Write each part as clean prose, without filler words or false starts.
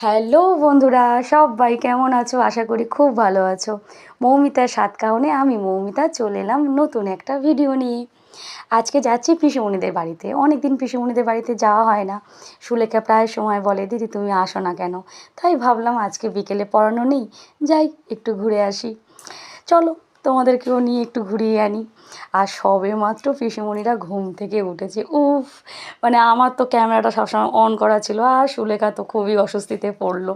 Hello বন্ধুরা, সবাই কেমন আছো? আশা করি খুব ভালো আছো। মৌমিতার সাতকাহনে আমি মৌমিতা চলে এলাম নতুন একটা ভিডিও নিয়ে। আজকে যাচ্ছি পিসিমণিদের বাড়িতে। অনেক দিন পিসিমণিদের বাড়িতে যাওয়া হয় না। সুলেখা প্রায় সময় বলে, দিদি তুমি আসো না কেন? তাই ভাবলাম আজকে বিকেলে পড়ানো নেই, যাই একটু ঘুরে আসি। চলো তোমাদেরকেও নিয়ে একটু ঘুরিয়ে আনি। আর সবে মাত্র পিসিমণিরা ঘুম থেকে উঠেছে। উফ, মানে আমার তো ক্যামেরাটা সবসময় অন করা ছিল, আর সুলেখা তো খুবই অস্বস্তিতে পড়লো।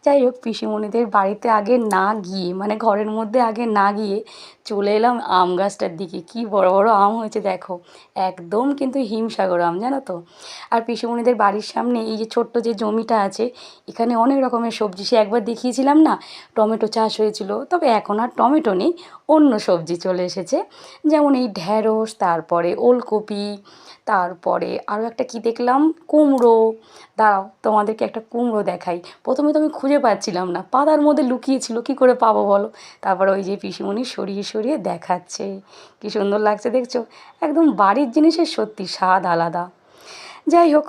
যাই হোক, পিসিমণিদের বাড়িতে আগে না গিয়ে, মানে ঘরের মধ্যে আগে না গিয়ে চলে এলাম আম গাছটার দিকে। কি বড় বড় আম হয়েছে দেখো, একদম কিন্তু হিমসাগর আম, জানো তো। আর পিসিমণিদের বাড়ির সামনে এই যে ছোট্ট যে জমিটা আছে, এখানে অনেক রকমের সবজি, সে একবার দেখিয়েছিলাম না, টমেটো চাষ হয়েছিল, তবে এখন আর টমেটো নেই, অন্য সবজি চলে এসেছে। যেমন এই ঢ্যাঁড়স, তারপরে ওলকপি, তারপরে আরও একটা কি দেখলাম, কুমড়ো। দাঁড়াও তোমাদেরকে একটা কুমড়ো দেখাই। প্রথমে তো আমি খুঁজে পাচ্ছিলাম না, পাতার মধ্যে লুকিয়েছিল, কী করে পাবো বলো। তারপরে ওই যে পিসিমণি সরিয়ে সরিয়ে দেখাচ্ছে, কী সুন্দর লাগছে দেখছো। একদম বাড়ির জিনিসের সত্যি স্বাদ আলাদা। যাই হোক,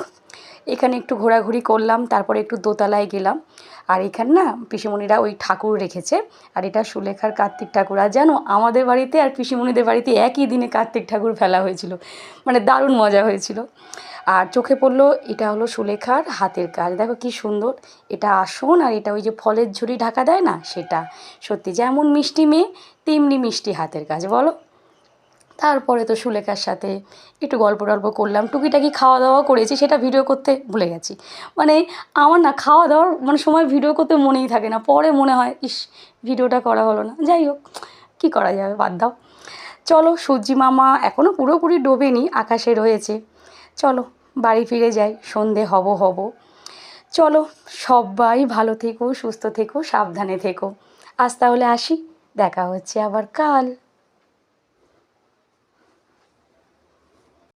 এখানে একটু ঘোরাঘুরি করলাম, তারপরে একটু দোতলায় গেলাম। আর এখানে না পিসিমণিরা ওই ঠাকুর রেখেছে, আর এটা সুলেখার কার্তিক ঠাকুর। আর জানো, আমাদের বাড়িতে আর পিসিমণিদের বাড়িতে একই দিনে কার্তিক ঠাকুর ফেলা হয়েছিল, মানে দারুণ মজা হয়েছিল। আর চোখে পড়লো এটা হলো সুলেখার হাতের কাজ, দেখো কি সুন্দর। এটা আসন, আর এটা ওই যে ফলের ঝুড়ি ঢাকা দেয় না সেটা। সত্যি যেমন মিষ্টি মেয়ে তেমনি মিষ্টি হাতের কাজ বলো। তারপরে তো সুলেখার সাথে একটু গল্প টল্প করলাম, টুকিটাকি খাওয়া দাওয়া করেছি, সেটা ভিডিও করতে ভুলে গেছি। মানে আমার না খাওয়া দাওয়ার মানে সময় ভিডিও করতে মনেই থাকে না, পরে মনে হয় ইস ভিডিওটা করা হলো না। যাই হোক, কী করা যাবে, বাদ দাও। চলো, সূর্যি মামা এখনও পুরোপুরি ডোবেনি, আকাশে রয়েছে। চলো বাড়ি ফিরে যাই, সন্ধে হব হব। চলো, সবাই ভালো থেকো, সুস্থ থেকো, সাবধানে থেকো। আজ তাহলে আসি, দেখা হচ্ছে আবার কাল।